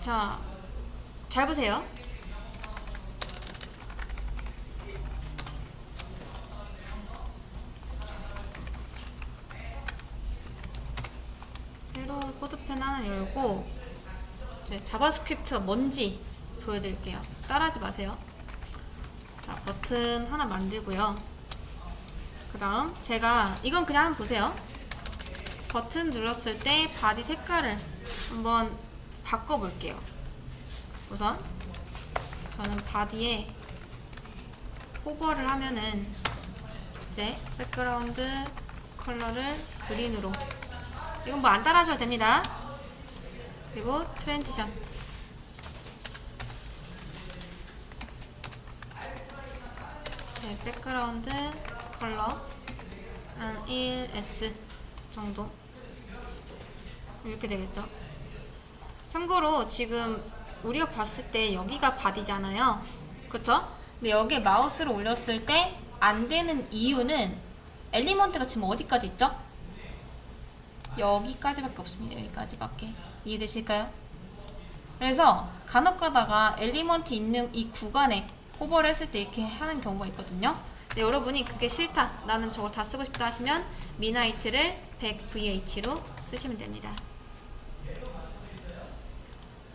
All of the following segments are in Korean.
자, 잘 보세요. 새로운 코드펜 하나 열고 이제 자바스크립트가 뭔지 보여드릴게요. 따라하지 마세요. 자, 버튼 하나 만들고요. 그 다음 제가 이건 그냥 한번 보세요. 버튼 눌렀을 때 바디 색깔을 한번 바꿔볼게요. 우선 저는 바디에 호버를 하면은 이제 백그라운드 컬러를 그린으로, 이건 뭐 안 따라하셔도 됩니다. 그리고 트랜지션, 네, 백그라운드 컬러 한 1S 정도 이렇게 되겠죠. 참고로 지금 우리가 봤을 때 여기가 바디잖아요, 그쵸? 근데 여기에 마우스를 올렸을 때 안 되는 이유는 엘리먼트가 지금 어디까지 있죠? 여기까지밖에 없습니다. 여기까지밖에. 이해되실까요? 그래서 간혹 가다가 엘리먼트 있는 이 구간에 호버를 했을 때 이렇게 하는 경우가 있거든요. 근데 여러분이 그게 싫다, 나는 저걸 다 쓰고 싶다 하시면 미나이트를 100VH로 쓰시면 됩니다.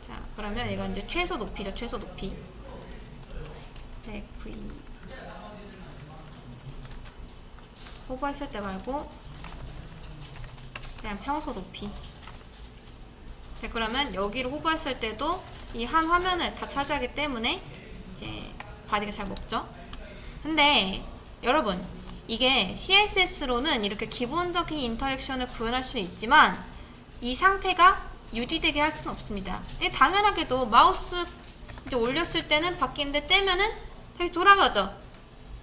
자, 그러면 이건 이제 최소 높이죠. 최소 높이 100V. 호버했을 때 말고 그냥 평소 높이. 자, 그러면 여기를 호버했을 때도 이 한 화면을 다 차지하기 때문에 이제 바디가 잘 먹죠. 근데 여러분, 이게 CSS로는 이렇게 기본적인 인터랙션을 구현할 수 있지만 이 상태가 유지되게 할 수는 없습니다. 당연하게도 마우스 이제 올렸을 때는 바뀌는데 떼면은 다시 돌아가죠.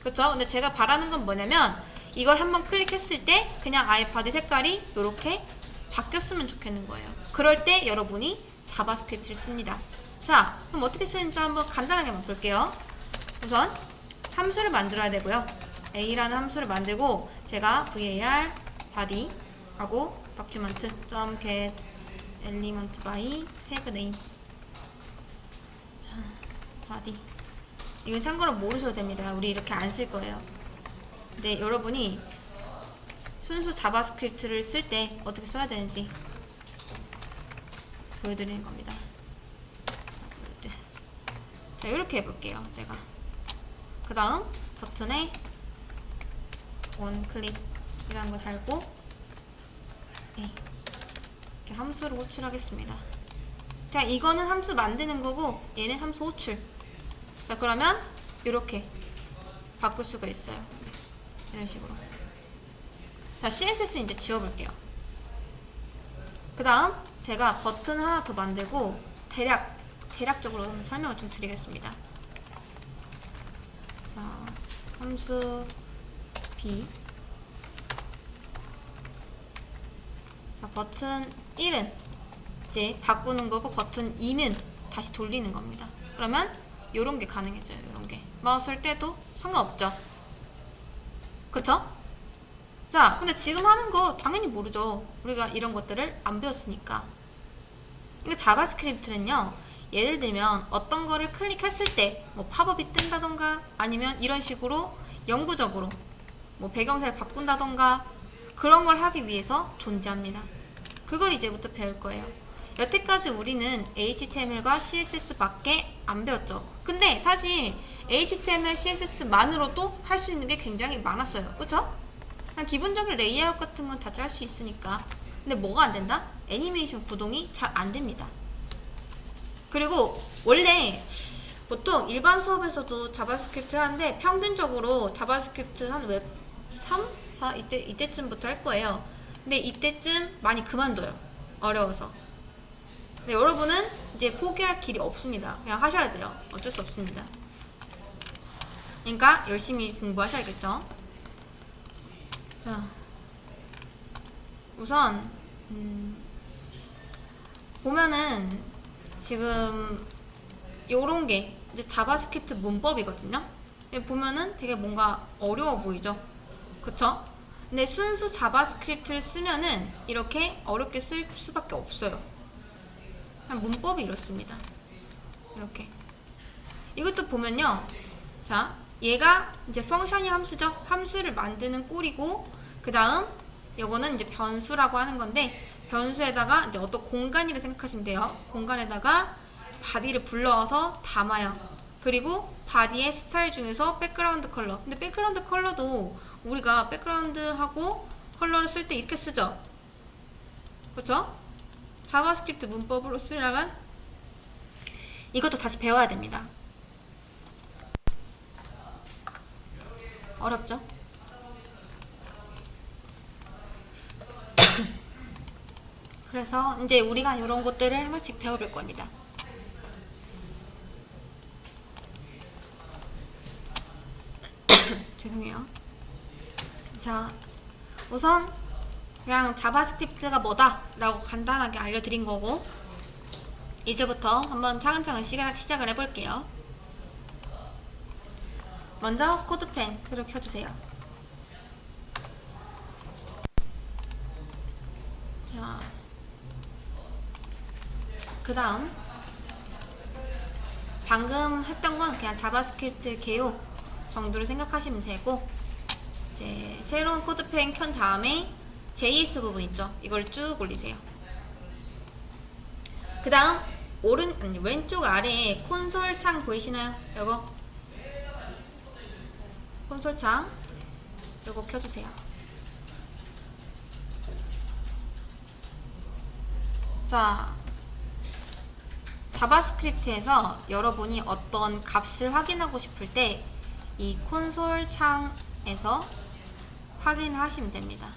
그쵸? 근데 제가 바라는 건 뭐냐면 이걸 한번 클릭했을 때 그냥 아예 바디 색깔이 이렇게 바뀌었으면 좋겠는 거예요. 그럴 때 여러분이 자바스크립트를 씁니다. 자, 그럼 어떻게 쓰는지 한번 간단하게만 볼게요. 우선 함수를 만들어야 되고요. a라는 함수를 만들고 제가 var body 하고 document.get element by tag name. 자, body. 이건 참고로 모르셔도 됩니다. 우리 이렇게 안 쓸 거예요. 근데 여러분이 순수 자바스크립트를 쓸 때 어떻게 써야 되는지 보여드리는 겁니다. 자, 이렇게 해볼게요. 제가 그 다음 버튼에 원클릭이라는 거 달고 이렇게 함수를 호출하겠습니다. 자, 이거는 함수 만드는 거고 얘는 함수 호출. 자, 그러면 이렇게 바꿀 수가 있어요. 이런 식으로. 자, CSS 이제 지워볼게요. 그 다음 제가 버튼 하나 더 만들고 대략적으로 설명을 좀 드리겠습니다. 자, 함수 B. 자, 버튼 1은 이제 바꾸는 거고 버튼 2는 다시 돌리는 겁니다. 그러면 요런 게 가능해져요. 요런 게 마우스를 떼도 상관없죠. 그쵸? 자, 근데 지금 하는 거 당연히 모르죠. 우리가 이런 것들을 안 배웠으니까. 그러니까 자바스크립트는요, 예를 들면 어떤 거를 클릭했을 때 뭐 팝업이 뜬다던가 아니면 이런 식으로 영구적으로 뭐 배경색을 바꾼다던가 그런 걸 하기 위해서 존재합니다. 그걸 이제부터 배울 거예요. 여태까지 우리는 HTML과 CSS 밖에 안 배웠죠. 근데 사실 HTML, CSS만으로도 할 수 있는 게 굉장히 많았어요. 그쵸? 그냥 기본적인 레이아웃 같은 건 다 할 수 있으니까. 근데 뭐가 안 된다? 애니메이션 구동이 잘 안 됩니다. 그리고 원래 보통 일반 수업에서도 자바스크립트를 하는데 평균적으로 자바스크립트 한 웹 3, 4 이때쯤부터 할 거예요. 근데 이때쯤 많이 그만둬요. 어려워서. 근데 여러분은 이제 포기할 길이 없습니다. 그냥 하셔야 돼요. 어쩔 수 없습니다. 그러니까 열심히 공부하셔야겠죠. 자, 우선 보면은 지금 요런 게 이제 자바스크립트 문법이거든요. 보면은 되게 뭔가 어려워 보이죠? 그쵸? 근데 순수 자바스크립트를 쓰면은 이렇게 어렵게 쓸 수밖에 없어요. 문법이 이렇습니다. 이렇게. 이것도 보면요. 자, 얘가 이제 펑션이 함수죠. 함수를 만드는 꼴이고, 그 다음 요거는 이제 변수라고 하는 건데, 변수에다가 이제 어떤 공간이라 생각하시면 돼요. 공간에다가 바디를 불러와서 담아요. 그리고 바디의 스타일 중에서 백그라운드 컬러. 근데 백그라운드 컬러도 우리가 백그라운드하고 컬러를 쓸 때 이렇게 쓰죠. 그렇죠? 자바스크립트 문법으로 쓰려면 이것도 다시 배워야 됩니다. 어렵죠? 그래서 이제 우리가 이런 것들을 하나씩 배워볼 겁니다. 죄송해요. 자, 우선 그냥 자바스크립트가 뭐다 라고 간단하게 알려드린 거고, 이제부터 한번 차근차근 시작을 해볼게요. 먼저 코드펜 새로 켜주세요. 자, 그 다음 방금 했던 건 그냥 자바스크립트 개요 정도로 생각하시면 되고, 이제 새로운 코드펜 켠 다음에 JS 부분 있죠? 이걸 쭉 올리세요. 그 다음 왼쪽 아래에 콘솔 창 보이시나요? 요거 콘솔 창 요거 켜주세요. 자, 자바스크립트에서 여러분이 어떤 값을 확인하고 싶을 때 이 콘솔 창에서 확인하시면 됩니다.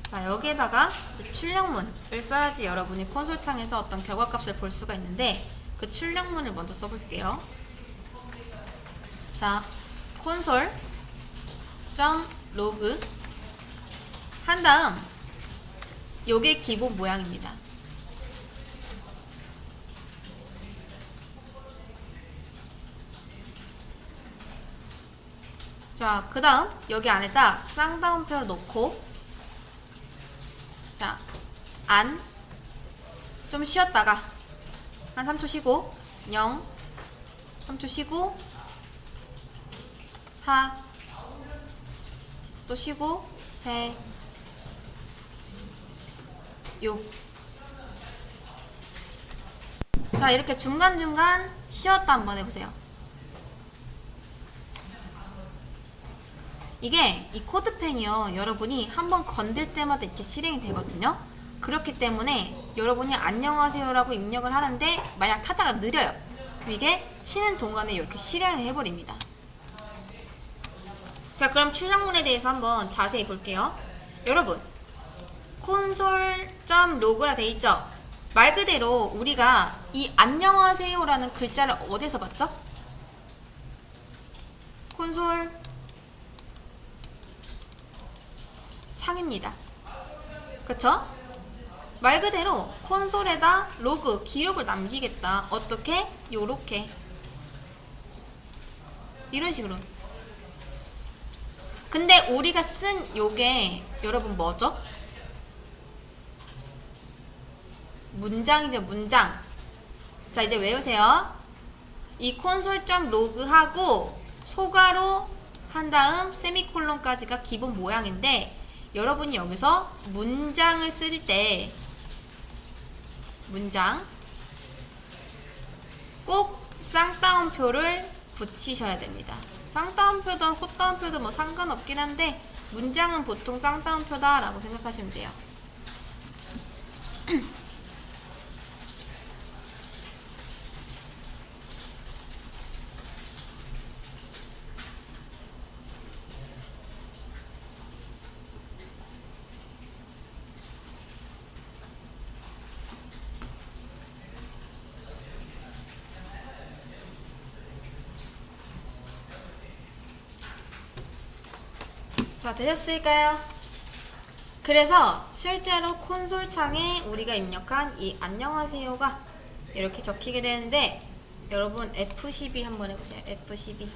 자, 여기에다가 출력문을 써야지 여러분이 콘솔 창에서 어떤 결과값을 볼 수가 있는데, 그 출력문을 먼저 써볼게요. 자, console.log 한 다음 요게 기본 모양입니다. 자, 그 다음 여기 안에다 쌍따옴표를 놓고, 자, 좀 쉬었다가 한 3초 쉬고 0, 3초 쉬고 하, 또 쉬고 세, 요. 자, 이렇게 중간중간 쉬었다 한번 해보세요. 이게 이 코드펜이요, 여러분이 한번 건들 때마다 이렇게 실행이 되거든요. 그렇기 때문에 여러분이 안녕하세요라고 입력을 하는데 만약 타자가 느려요, 그럼 이게 치는 동안에 이렇게 실행을 해버립니다. 자, 그럼 출력문에 대해서 한번 자세히 볼게요. 여러분, console.log라 돼 있죠? 말 그대로 우리가 이 안녕하세요라는 글자를 어디서 봤죠? 콘솔 창입니다. 그쵸? 말 그대로 콘솔에다 로그, 기록을 남기겠다. 어떻게? 요렇게. 이런 식으로. 근데 우리가 쓴 요게 여러분 뭐죠? 문장이죠, 문장. 자, 이제 외우세요. 이 console.log하고 소괄호 한 다음 세미콜론까지가 기본 모양인데, 여러분이 여기서 문장을 쓸 때 문장 꼭 쌍따옴표를 붙이셔야 됩니다. 쌍따옴표든 콧따옴표든 뭐 상관없긴 한데, 문장은 보통 쌍따옴표다 라고 생각하시면 돼요. 자, 되셨을까요? 그래서 실제로 콘솔 창에 우리가 입력한 이 안녕하세요가 이렇게 적히게 되는데, 여러분 F12 한번 해보세요. F12.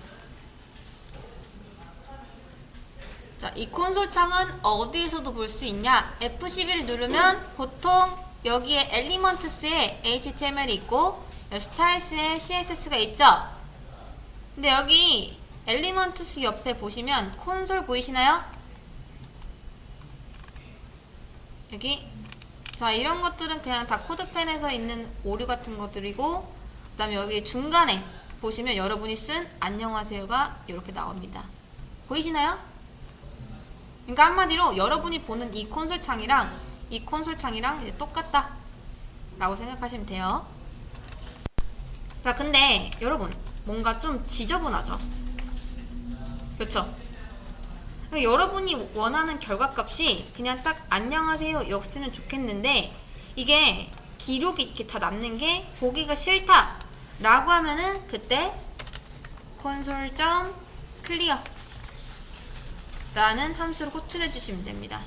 자, 이 콘솔 창은 어디에서도 볼 수 있냐? F12를 누르면 보통 여기에 엘리먼트스에 HTML이 있고 스타일스에 CSS가 있죠. 근데 여기 엘리먼트스 옆에 보시면 콘솔 보이시나요? 여기 자, 이런 것들은 그냥 다 코드펜에서 있는 오류 같은 것들이고, 그 다음에 여기 중간에 보시면 여러분이 쓴 안녕하세요가 이렇게 나옵니다. 보이시나요? 그러니까 한마디로 여러분이 보는 이 콘솔 창이랑 이 콘솔 창이랑 이제 똑같다 라고 생각하시면 돼요. 자, 근데 여러분 뭔가 좀 지저분하죠? 그쵸? 여러분이 원하는 결과값이 그냥 딱 안녕하세요 였으면 좋겠는데, 이게 기록이 이렇게 다 남는 게 보기가 싫다 라고 하면은 그때 console.clear 라는 함수를 호출해 주시면 됩니다.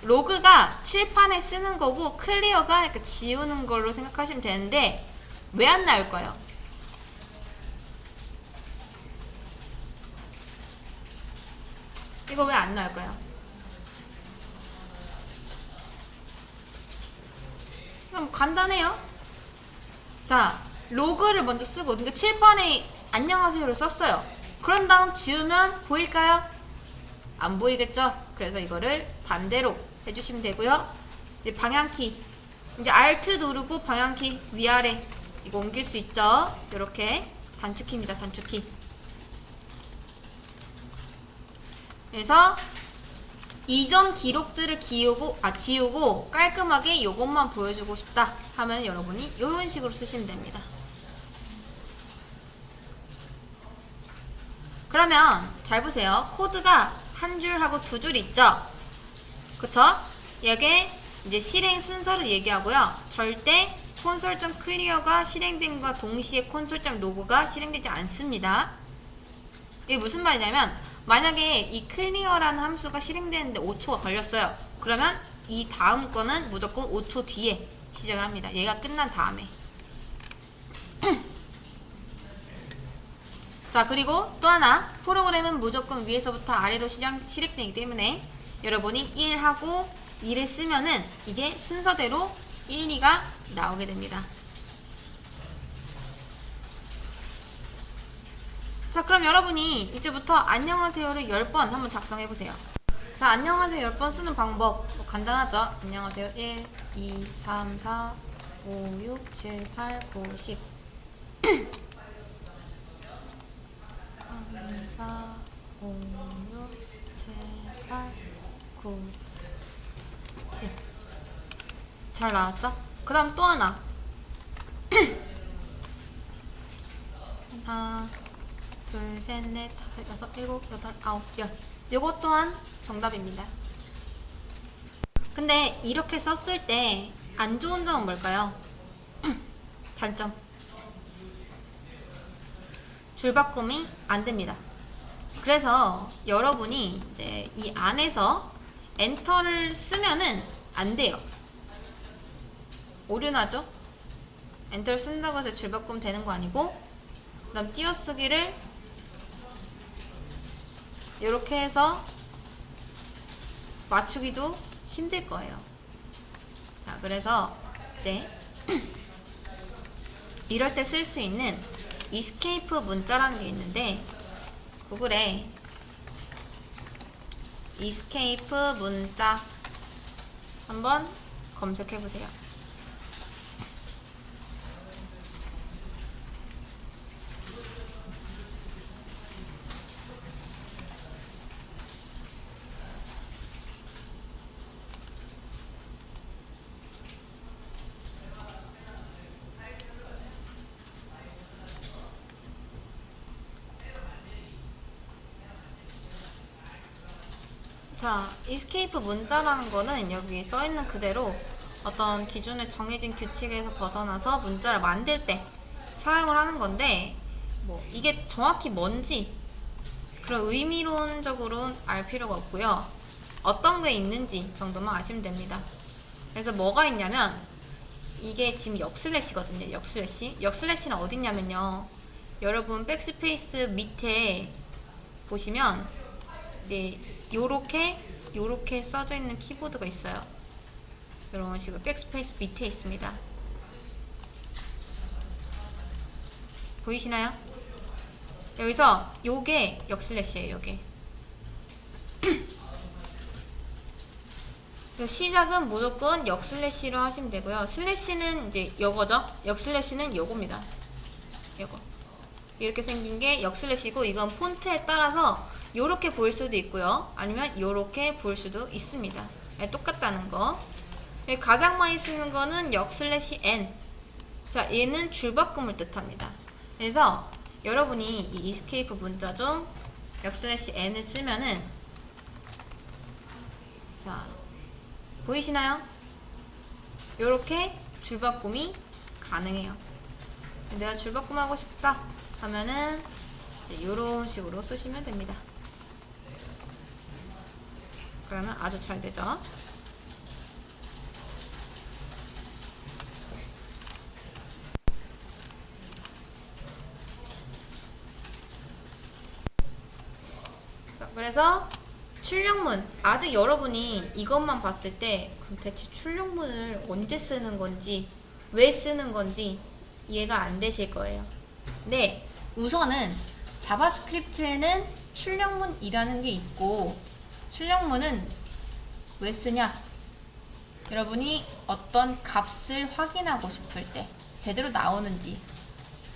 로그가 칠판에 쓰는 거고 클리어가 이렇게 지우는 걸로 생각하시면 되는데, 왜 안 나올까요? 이거 왜 안 나올까요? 그냥 간단해요. 자, 로그를 먼저 쓰고, 그러니까 칠판에 안녕하세요를 썼어요. 그런 다음 지우면 보일까요? 안 보이겠죠? 그래서 이거를 반대로 해주시면 되고요. 이제 방향키, 이제 Alt 누르고 방향키 위아래 이거 옮길 수 있죠? 이렇게 단축키입니다. 단축키. 그래서 이전 기록들을 지우고 깔끔하게 이것만 보여주고 싶다 하면 여러분이 이런 식으로 쓰시면 됩니다. 그러면 잘 보세요. 코드가 한 줄하고 두 줄 있죠? 그쵸? 여기에 이제 실행 순서를 얘기하고요. 절대 console.clear가 실행됨과 동시에 console.log가 실행되지 않습니다. 이게 무슨 말이냐면, 만약에 이 clear라는 함수가 실행되는데 5초가 걸렸어요. 그러면 이 다음 거는 무조건 5초 뒤에 시작을 합니다. 얘가 끝난 다음에. 자, 그리고 또 하나, 프로그램은 무조건 위에서부터 아래로 실행되기 때문에 여러분이 1하고 2를 쓰면은 이게 순서대로 1, 2가 나오게 됩니다. 자, 그럼 여러분이 이제부터 안녕하세요를 10번 한번 작성해보세요. 자, 안녕하세요 10번 쓰는 방법 간단하죠? 안녕하세요 1, 2, 3, 4, 5, 6, 7, 8, 9, 10 3, 4, 5, 6, 7, 8, 9, 10 잘 나왔죠? 그 다음 또 하나 하나 둘, 셋, 넷, 다섯, 여섯, 일곱, 여덟, 아홉, 열. 요것 또한 정답입니다. 근데 이렇게 썼을 때 안 좋은 점은 뭘까요? 단점. 줄바꿈이 안 됩니다. 그래서 여러분이 이제 이 안에서 엔터를 쓰면은 안 돼요. 오류나죠? 엔터를 쓴다고 해서 줄바꿈 되는 거 아니고, 그 다음 띄어쓰기를 이렇게 해서 맞추기도 힘들 거예요. 자, 그래서 이제 이럴 때 쓸 수 있는 이스케이프 문자라는 게 있는데, 구글에 이스케이프 문자 한번 검색해 보세요. 자, 이스케이프 문자라는 거는 여기 써있는 그대로 어떤 기존에 정해진 규칙에서 벗어나서 문자를 만들 때 사용을 하는 건데, 뭐 이게 정확히 뭔지 그런 의미론적으로는 알 필요가 없고요. 어떤 게 있는지 정도만 아시면 됩니다. 그래서 뭐가 있냐면, 이게 지금 역슬래시거든요. 역슬래시는 어딨냐면요, 여러분 백스페이스 밑에 보시면 이제 요렇게 요렇게 써져 있는 키보드가 있어요. 이런 식으로 백스페이스 밑에 있습니다. 보이시나요? 여기서 요게 역슬래시예요. 요게 시작은 무조건 역슬래시로 하시면 되고요. 슬래시는 이제 요거죠. 역슬래시는 요겁니다. 요거 이렇게 생긴 게 역슬래시고, 이건 폰트에 따라서 요렇게 보일 수도 있고요, 아니면 요렇게 보일 수도 있습니다. 네, 똑같다는 거. 네, 가장 많이 쓰는 거는 역슬래시 n. 자, 얘는 줄바꿈을 뜻합니다. 그래서 여러분이 이 이스케이프 문자 중 역슬래시 n을 쓰면은, 자, 보이시나요? 요렇게 줄바꿈이 가능해요. 내가 줄바꿈 하고 싶다 하면은 이제 요런 식으로 쓰시면 됩니다. 그러면 아주 잘 되죠. 자, 그래서 출력문, 아직 여러분이 이것만 봤을 때 그럼 대체 출력문을 언제 쓰는 건지, 왜 쓰는 건지 이해가 안 되실 거예요. 네, 우선은 자바스크립트에는 출력문이라는 게 있고, 출력문은 왜 쓰냐? 여러분이 어떤 값을 확인하고 싶을 때 제대로 나오는지,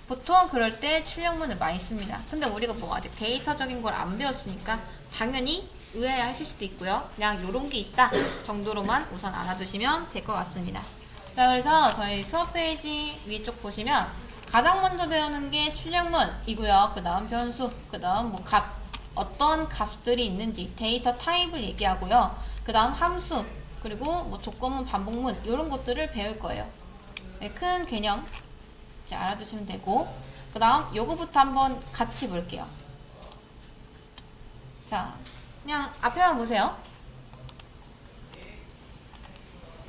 보통 그럴 때 출력문을 많이 씁니다. 근데 우리가 뭐 아직 데이터적인 걸 안 배웠으니까 당연히 의아해하실 수도 있고요. 그냥 요런 게 있다 정도로만 우선 알아두시면 될 것 같습니다. 자, 그래서 저희 수업 페이지 위쪽 보시면 가장 먼저 배우는 게 출력문이고요. 그 다음 변수, 그 다음 뭐 값, 어떤 값들이 있는지 데이터 타입을 얘기하고요. 그 다음 함수, 그리고 뭐 조건문, 반복문 이런 것들을 배울 거예요. 네, 큰 개념 이제 알아두시면 되고, 그 다음 요거부터 한번 같이 볼게요. 자, 그냥 앞에만 보세요.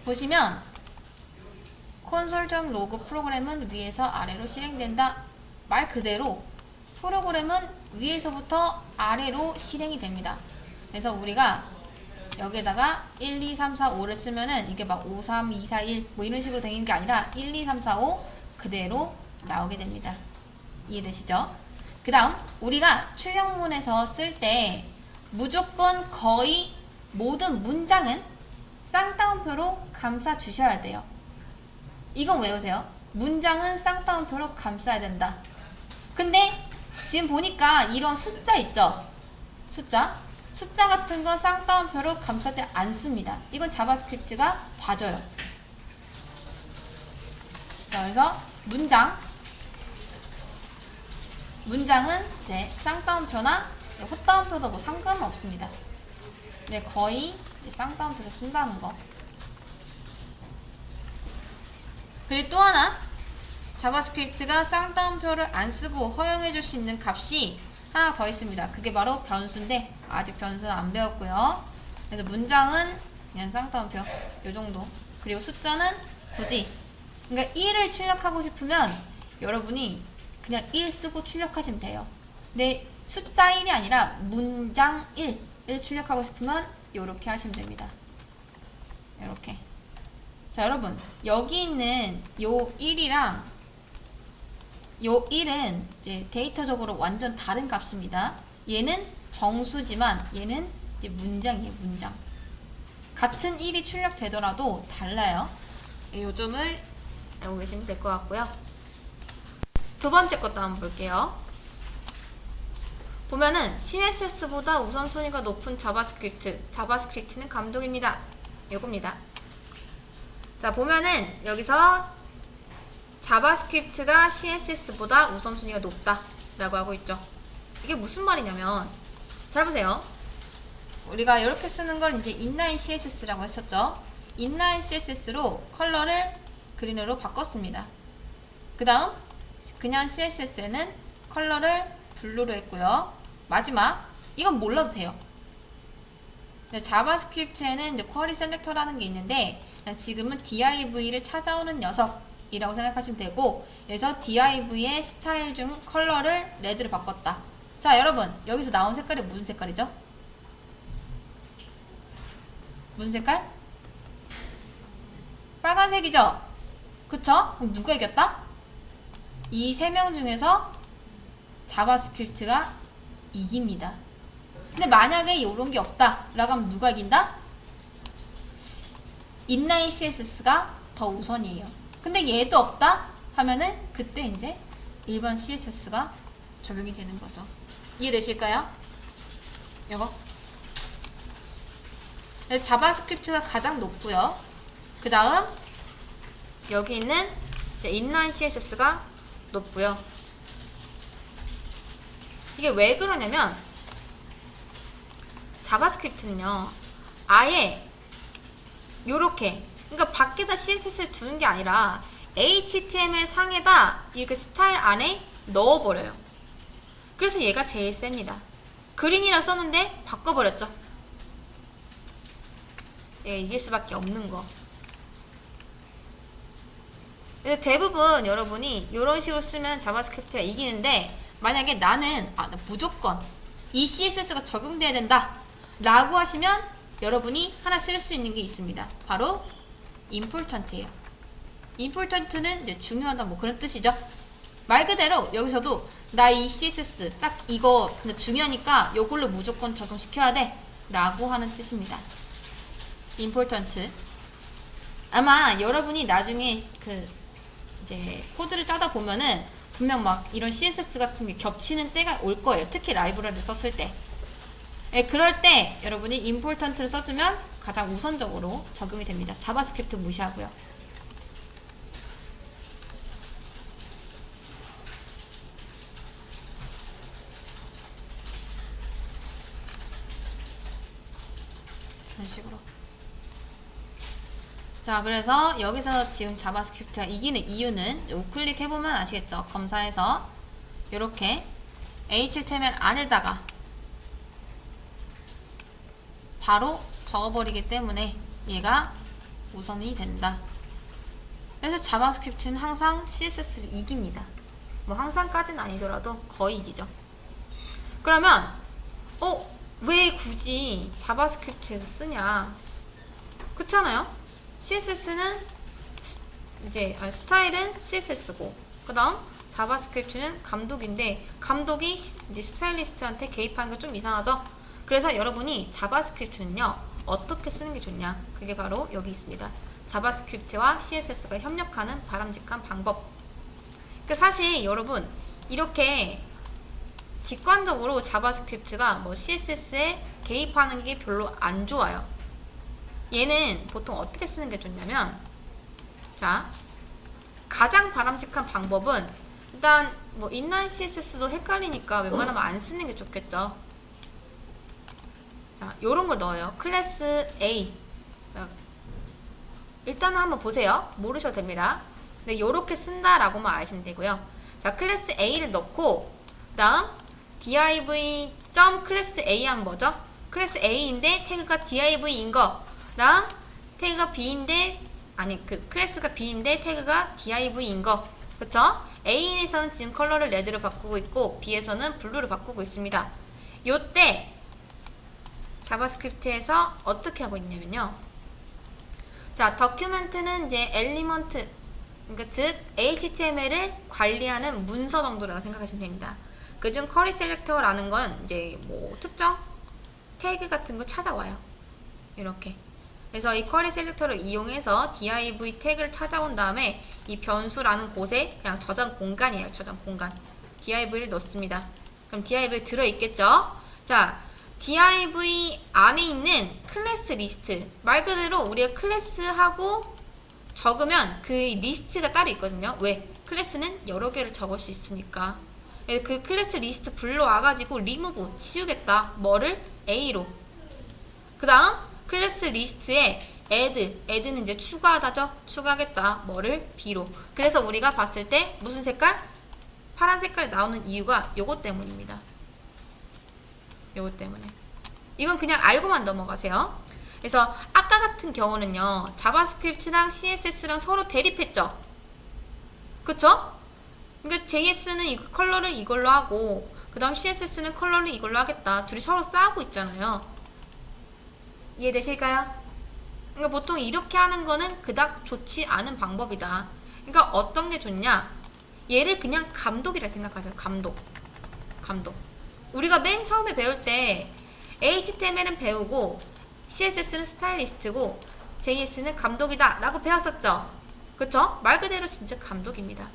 보시면 콘솔.로그 프로그램은 위에서 아래로 실행된다. 말 그대로 프로그램은 위에서부터 아래로 실행이 됩니다. 그래서 우리가 여기에다가 1, 2, 3, 4, 5를 쓰면은 이게 막 5, 3, 2, 4, 1 뭐 이런 식으로 되는 게 아니라 1, 2, 3, 4, 5 그대로 나오게 됩니다. 이해되시죠? 그 다음 우리가 출력문에서 쓸 때 무조건 거의 모든 문장은 쌍따옴표로 감싸 주셔야 돼요. 이건 외우세요. 문장은 쌍따옴표로 감싸야 된다. 근데 지금 보니까 이런 숫자 있죠? 숫자 같은 건 쌍따옴표로 감싸지 않습니다. 이건 자바스크립트가 봐줘요. 자, 그래서 문장은 이제 쌍따옴표나 헛따옴표도 뭐 상관은 없습니다. 네, 거의 쌍따옴표를 쓴다는 거. 그리고 또 하나, 자바스크립트가 쌍따옴표를 안 쓰고 허용해 줄 수 있는 값이 하나 더 있습니다. 그게 바로 변수인데 아직 변수는 안 배웠고요. 그래서 문장은 그냥 쌍따옴표 요 정도, 그리고 숫자는 굳이, 그러니까 1을 출력하고 싶으면 여러분이 그냥 1 쓰고 출력하시면 돼요. 근데 숫자 1이 아니라 문장 1을 출력하고 싶으면 이렇게 하시면 됩니다. 이렇게. 자, 여러분 여기 있는 요 1이랑 요 1은 이제 데이터적으로 완전 다른 값입니다. 얘는 정수지만 얘는 이제 문장이에요. 문장. 같은 1이 출력되더라도 달라요. 요 점을 알고 계시면 될 것 같고요. 두 번째 것도 한번 볼게요. 보면은 CSS보다 우선순위가 높은 자바스크립트는 감독입니다. 요겁니다. 자, 보면은 여기서 자바스크립트가 CSS보다 우선순위가 높다 라고 하고 있죠. 이게 무슨 말이냐면, 잘 보세요. 우리가 이렇게 쓰는 걸 이제 인라인 CSS라고 했었죠. 인라인 CSS로 컬러를 그린으로 바꿨습니다. 그 다음 그냥 CSS에는 컬러를 블루로 했고요. 마지막, 이건 몰라도 돼요. 자바스크립트에는 이제 쿼리 셀렉터라는 게 있는데 지금은 div를 찾아오는 녀석이라고 생각하시면 되고, 그래서 div의 스타일 중 컬러를 레드로 바꿨다. 자, 여러분 여기서 나온 색깔이 무슨 색깔이죠? 무슨 색깔? 빨간색이죠? 그쵸? 그럼 누가 이겼다? 이 세 명 중에서 자바스크립트가 이깁니다. 근데 만약에 이런 게 없다 라고 하면 누가 이긴다? 인라인 CSS가 더 우선이에요. 근데 얘도 없다 하면은 그때 이제 일반 CSS가 적용이 되는 거죠. 이해되실까요? 이거. 그래서 자바스크립트가 가장 높고요. 그 다음 여기 있는 이제 인라인 CSS가 높고요. 이게 왜 그러냐면 자바스크립트는요 아예 요렇게 그러니까 밖에다 CSS를 두는 게 아니라 HTML 상에다 이렇게 스타일 안에 넣어버려요. 그래서 얘가 제일 셉니다. 그린이라 썼는데 바꿔버렸죠. 얘가 이길 수밖에 없는 거. 그래서 대부분 여러분이 이런 식으로 쓰면 자바스크립트가 이기는데 만약에 나는 나 무조건 이 CSS가 적용돼야 된다 라고 하시면 여러분이 하나 쓸 수 있는 게 있습니다. 바로 important예요. important는 이제 중요하다 뭐 그런 뜻이죠. 말 그대로 여기서도 나 이 CSS 딱 이거 진짜 중요하니까 이걸로 무조건 적용시켜야 돼 라고 하는 뜻입니다. important. 아마 여러분이 나중에 그 이제 코드를 짜다 보면은 분명 막 이런 CSS 같은 게 겹치는 때가 올 거예요. 특히 라이브러리를 썼을 때. 예, 그럴 때 여러분이 important를 써주면 가장 우선적으로 적용이 됩니다. 자바스크립트 무시하고요. 이런 식으로. 자, 그래서 여기서 지금 자바스크립트가 이기는 이유는 우클릭 해보면 아시겠죠? 검사해서 이렇게 HTML 안에다가 바로 적어버리기 때문에 얘가 우선이 된다. 그래서 자바스크립트는 항상 CSS를 이깁니다. 뭐 항상까지는 아니더라도 거의 이기죠. 그러면 왜 굳이 자바스크립트에서 쓰냐? 그렇잖아요. CSS는 이제 스타일은 CSS고 그 다음 자바스크립트는 감독인데 감독이 이제 스타일리스트한테 개입하는 게 좀 이상하죠? 그래서 여러분이 자바스크립트는요 어떻게 쓰는 게 좋냐? 그게 바로 여기 있습니다. 자바스크립트와 CSS가 협력하는 바람직한 방법. 그 사실 여러분 이렇게 직관적으로 자바스크립트가 뭐 CSS에 개입하는 게 별로 안 좋아요. 얘는 보통 어떻게 쓰는 게 좋냐면 자 가장 바람직한 방법은 일단 뭐 인라인 CSS도 헷갈리니까 웬만하면 안 쓰는 게 좋겠죠. 자 요런 걸 넣어요. 클래스 A. 자, 일단은 한번 보세요. 모르셔도 됩니다. 근데 요렇게 쓴다라고만 아시면 되고요. 자 클래스 A를 넣고 다음 div.classA 하면 뭐죠? 클래스 A인데 태그가 div인 거 다음 태그가 B인데 아니 그 클래스가 B인데 태그가 div인 거 그쵸? A에서는 지금 컬러를 레드로 바꾸고 있고 B에서는 블루로 바꾸고 있습니다. 요때 자바스크립트에서 어떻게 하고 있냐면요 자 더큐멘트는 이제 엘리먼트 그러니까 즉 HTML을 관리하는 문서 정도라고 생각하시면 됩니다. 그중 쿼리 셀렉터라는 건 이제 뭐 특정 태그 같은 걸 찾아와요. 이렇게. 그래서 이 쿼리 셀렉터를 이용해서 div 태그를 찾아온 다음에 이 변수라는 곳에 그냥 저장 공간이에요. 저장 공간. div를 넣습니다. 그럼 div 들어있겠죠? 자, div 안에 있는 클래스 리스트. 말 그대로 우리가 클래스하고 적으면 그 리스트가 따로 있거든요. 왜? 클래스는 여러 개를 적을 수 있으니까. 그 클래스 리스트 불러와가지고 리무브 치우겠다. 뭐를? A로. 그 다음 클래스 리스트에 add는 이제 추가하다죠. 추가하겠다. 뭐를? B로. 그래서 우리가 봤을 때 무슨 색깔? 파란 색깔이 나오는 이유가 요것 때문입니다. 요것 때문에. 이건 그냥 알고만 넘어가세요. 그래서 아까 같은 경우는요. 자바스크립트랑 CSS랑 서로 대립했죠. 그쵸? 그러니까 JS는 이 컬러를 이걸로 하고 그 다음 CSS는 컬러를 이걸로 하겠다. 둘이 서로 싸우고 있잖아요. 이해되실까요? 그러니까 보통 이렇게 하는 거는 그닥 좋지 않은 방법이다. 그러니까 어떤 게 좋냐? 얘를 그냥 감독이라 생각하세요. 감독. 우리가 맨 처음에 배울 때 HTML은 배우고 CSS는 스타일리스트고 JS는 감독이다 라고 배웠었죠. 그쵸? 말 그대로 진짜 감독입니다.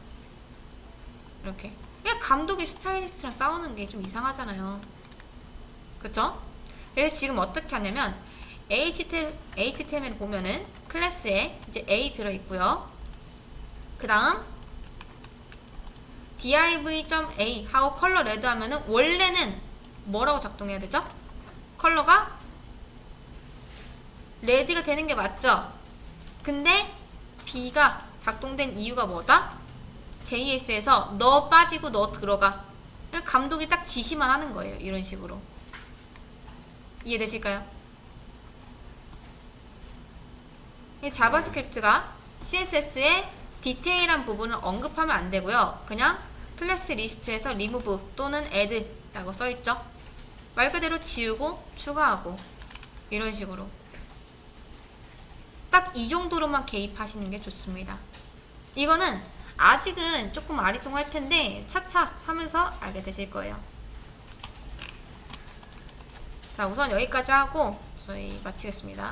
이렇게. 그냥 감독이 스타일리스트랑 싸우는 게 좀 이상하잖아요. 그쵸? 그래서 지금 어떻게 하냐면 HTML 보면은 클래스에 이제 A 들어있고요. 그 다음 div.a 하고 컬러 레드 하면은 원래는 뭐라고 작동해야 되죠? 컬러가 레드가 되는 게 맞죠? 근데 B가 작동된 이유가 뭐다? JS에서 너 빠지고 너 들어가. 감독이 딱 지시만 하는 거예요. 이런 식으로. 이해되실까요? 이 자바스크립트가 CSS의 디테일한 부분을 언급하면 안 되고요. 그냥 클래스 리스트에서 remove 또는 add 라고 써있죠. 말 그대로 지우고 추가하고 이런 식으로 딱 이 정도로만 개입하시는 게 좋습니다. 이거는 아직은 조금 아리송할 텐데 차차 하면서 알게 되실 거예요. 자, 우선 여기까지 하고 저희 마치겠습니다.